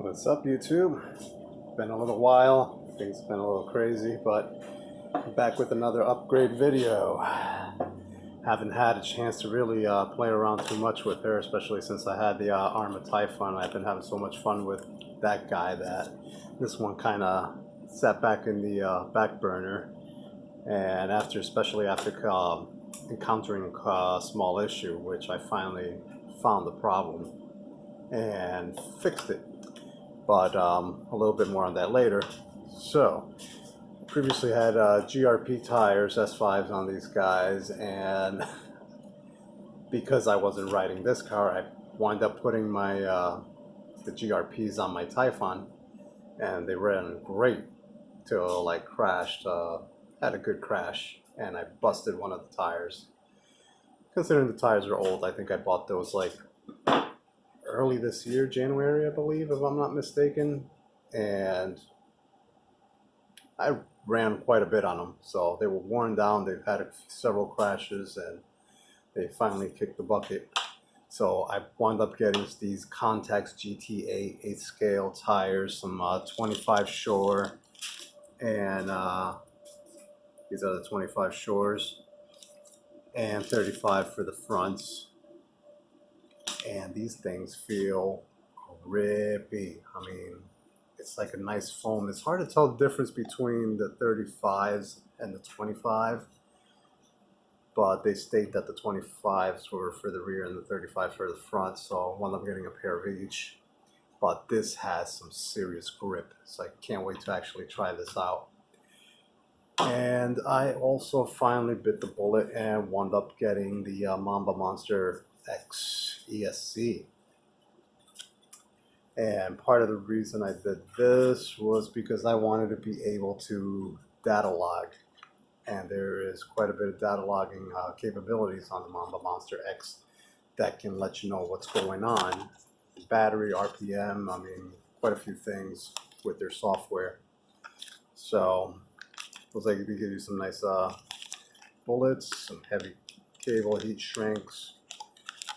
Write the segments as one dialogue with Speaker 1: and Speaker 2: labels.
Speaker 1: What's up, YouTube? Been a little while. Things have been a little crazy, but I'm back with another upgrade video. Haven't had a chance to really play around too much with her, especially since I had the Arma Typhon. I've been having so much fun with that guy that this one kind of sat back in the back burner. And especially after encountering a small issue, which I finally found the problem and fixed it. But a little bit more on that later. So, previously had GRP tires, S5s on these guys, and because I wasn't riding this car, I wound up putting my the GRPs on my Typhon, and they ran great till like crashed. Had a good crash, and I busted one of the tires. Considering the tires are old, I think I bought those like early this year, January, I believe, if I'm not mistaken, and I ran quite a bit on them, so they were worn down. They've had several crashes, and they finally kicked the bucket. So I wound up getting these Contax GT8 8th scale tires, some 25 Shore, and these are the 25 Shores, and 35 for the fronts. And these things feel grippy. I mean, it's like a nice foam. It's hard to tell the difference between the 35s and the 25, but they state that the 25s were for the rear and the 35s for the front, so I wound up getting a pair of each. But this has some serious grip, so I can't wait to actually try this out. And I also finally bit the bullet and wound up getting the Mamba Monster X ESC. And part of the reason I did this was because I wanted to be able to data log, and there is quite a bit of data logging capabilities on the Mamba Monster X that can let you know what's going on. Battery, RPM, I mean, quite a few things with their software. So looks like it could give you some nice bullets, some heavy cable, heat shrinks.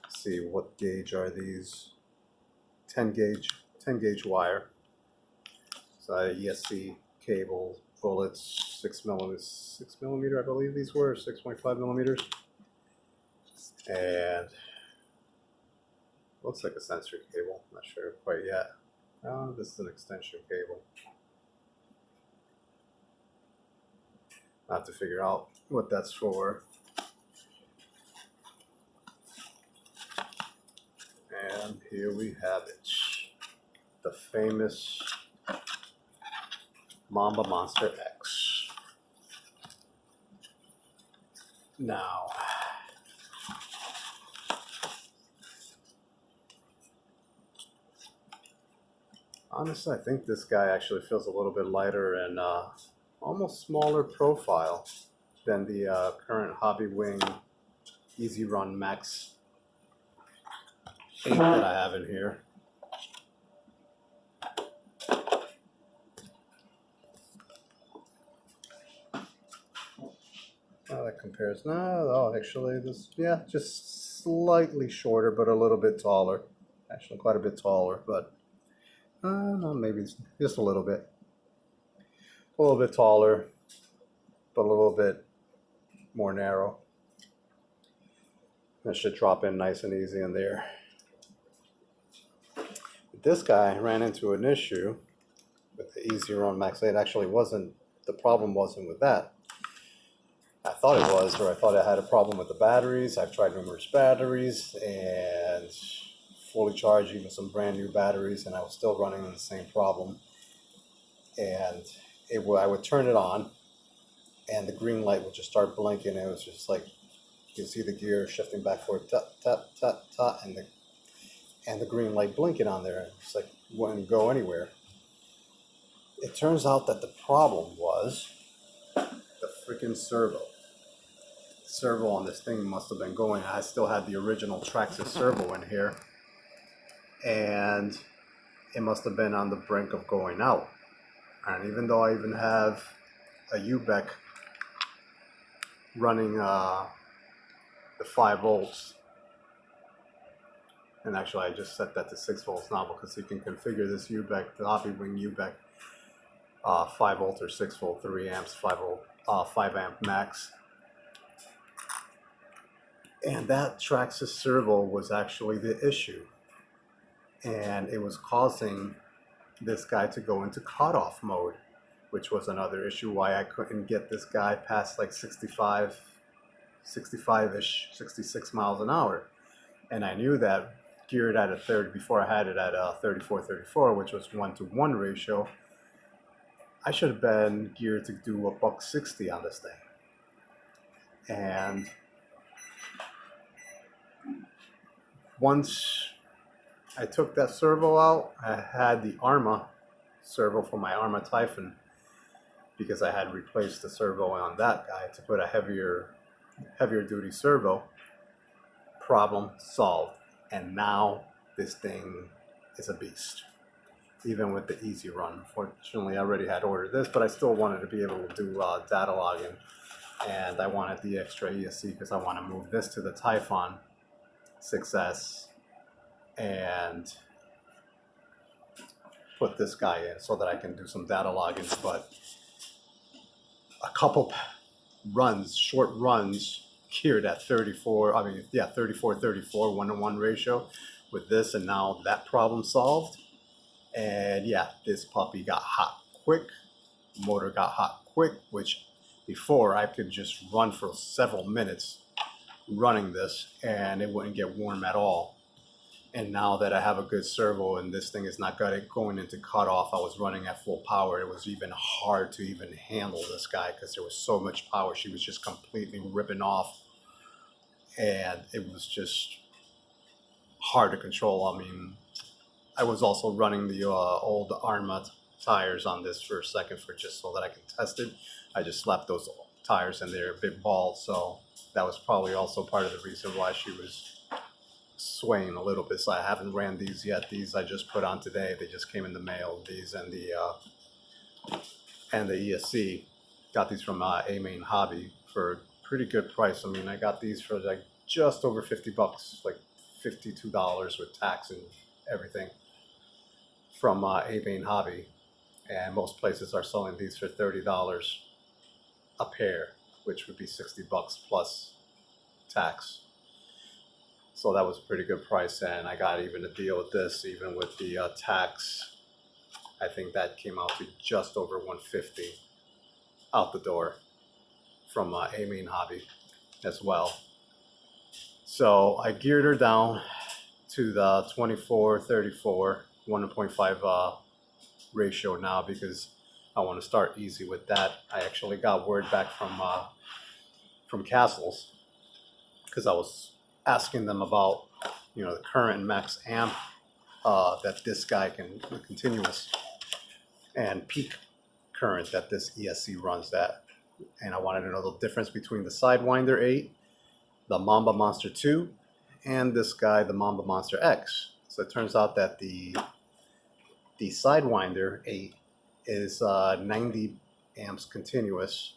Speaker 1: Let's see, what gauge are these? 10 gauge wire. So ESC cable, bullets, 6 millimeter, I believe these were, 6.5 millimeters. And looks like a sensor cable, not sure quite yet. This is an extension cable. I have to figure out what that's for. And here we have it, the famous Mamba Monster X. Now, honestly, I think this guy actually feels a little bit lighter and almost smaller profile than the current Hobby Wing Easy Run Max 8 that I have in here. Oh, that compares. No, oh, actually, this, yeah, just slightly shorter, but a little bit taller. Actually, quite a bit taller, but no, maybe just a little bit. A little bit taller, but a little bit more narrow. That should drop in nice and easy in there. This guy ran into an issue with the Easy Run Max 8. Actually, the problem wasn't with that. I thought it was, or I thought I had a problem with the batteries. I've tried numerous batteries and fully charged even some brand new batteries, and I was still running into the same problem. And I would turn it on, and the green light would just start blinking. It was just like, you see the gear shifting back forward, tap, tap, tap, tap, and the green light blinking on there. It's like, wouldn't go anywhere. It turns out that the problem was the freaking servo. The servo on this thing must have been going. I still had the original Traxxas servo in here, and it must have been on the brink of going out. And even though I even have a UBEC running the 5 volts, And actually I just set that to 6 volts now because you can configure this UBEC, the Hobbywing UBEC, 5 volt or 6 volt, 3 amps, 5 volt, 5 amp max. And that Traxxas servo was actually the issue. And it was causing this guy to go into cutoff mode, which was another issue why I couldn't get this guy past like 65-ish, 66 miles an hour. And I knew that geared at a 30, before I had it at a 34-34, which was 1-to-1 ratio, I should have been geared to do a $160 on this thing. And once I took that servo out, I had the Arma servo for my Arma Typhon, because I had replaced the servo on that guy to put a heavier duty servo. Problem solved. And now this thing is a beast, even with the easy run. Fortunately, I already had ordered this, but I still wanted to be able to do data logging, and I wanted the extra ESC because I want to move this to the Typhon 6S and put this guy in so that I can do some data logging. But a couple runs, short runs, geared at 34, 34-34, 1-to-1 ratio with this, and now that problem solved. And yeah, this puppy got hot quick, motor got hot quick, which before I could just run for several minutes running this and it wouldn't get warm at all. And now that I have a good servo and this thing is not going into cutoff, I was running at full power. It was even hard to even handle this guy because there was so much power. She was just completely ripping off, and it was just hard to control. I mean, I was also running the old Arma tires on this for a second, for just so that I can test it. I just slapped those tires and they're a bit bald, so that was probably also part of the reason why she was swaying a little bit. So I haven't ran these yet. These I just put on today. They just came in the mail. These and the ESC. Got these from A-Main Hobby for a pretty good price. I mean, I got these for like just over $50, like $52 with tax and everything, from A-Main Hobby. And most places are selling these for $30 a pair, which would be $60 plus tax. So that was a pretty good price, and I got even a deal with this, even with the tax. I think that came out to just over $150 out the door from A-Main Hobby as well. So I geared her down to the 24-34, 1.5 ratio now, because I want to start easy with that. I actually got word back from Castles, because I was asking them about, you know, the current max amp that this guy can, continuous and peak current that this ESC runs that. And I wanted to know the difference between the Sidewinder 8, the Mamba Monster 2, and this guy, the Mamba Monster X. So it turns out that the Sidewinder 8 is 90 amps continuous,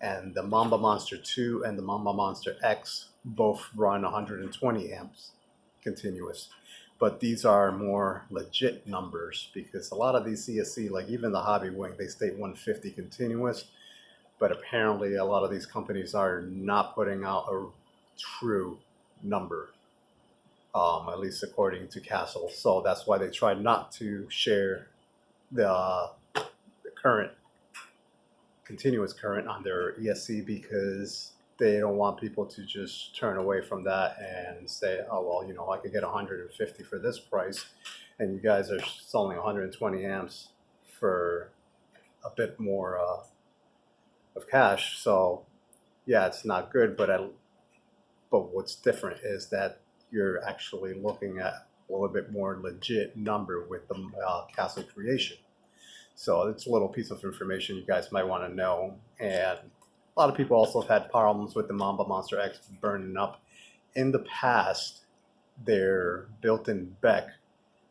Speaker 1: and the Mamba Monster 2 and the Mamba Monster X both run 120 amps continuous. But these are more legit numbers, because a lot of these CSC, like even the Hobbywing, they state 150 continuous, but apparently a lot of these companies are not putting out a true number, at least according to Castle. So that's why they try not to share the current, continuous current on their ESC, because they don't want people to just turn away from that and say, oh, well, you know, I could get 150 for this price, and you guys are selling 120 amps for a bit more of cash. So yeah, it's not good, but what's different is that you're actually looking at a little bit more legit number with the Castle Creation. So it's a little piece of information you guys might want to know. And a lot of people also have had problems with the Mamba Monster X burning up. In the past, their built-in BEC,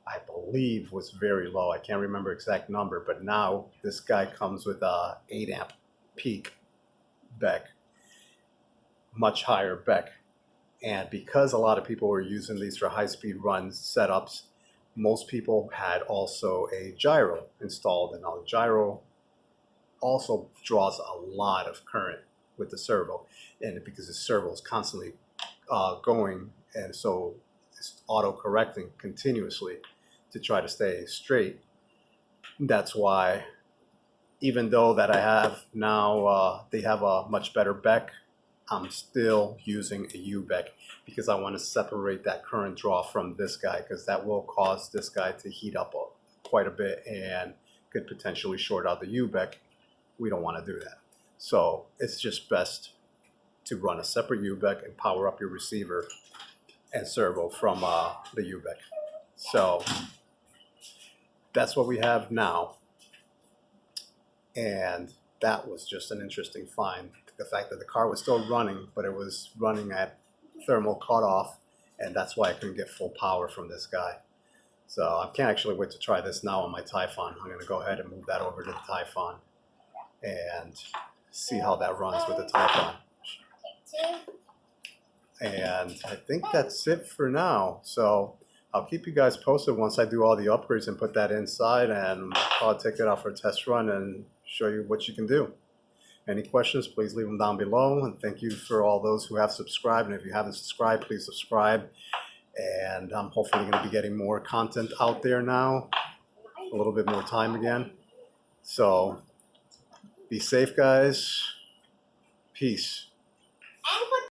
Speaker 1: I believe, was very low. I can't remember exact number, but now this guy comes with a 8 amp peak BEC, much higher BEC. And because a lot of people were using these for high-speed run setups, most people had also a gyro installed, and now the gyro also draws a lot of current with the servo, and because the servo is constantly going, and so it's auto-correcting continuously to try to stay straight. That's why, even though that I have now, they have a much better BEC, I'm still using a U-BEC because I want to separate that current draw from this guy, because that will cause this guy to heat up quite a bit and could potentially short out the U-BEC. We don't want to do that. So it's just best to run a separate U-BEC and power up your receiver and servo from the U-BEC. So that's what we have now. And that was just an interesting find. The fact that the car was still running, but it was running at thermal cutoff, and that's why I couldn't get full power from this guy. So I can't actually wait to try this now on my Typhon. I'm going to go ahead and move that over to the Typhon and see how that runs with the Typhon. And I think that's it for now. So I'll keep you guys posted once I do all the upgrades and put that inside, and I'll take it out for a test run and show you what you can do. Any questions, please leave them down below. And thank you for all those who have subscribed. And if you haven't subscribed, please subscribe. And I'm hopefully going to be getting more content out there now, a little bit more time again. So be safe, guys. Peace.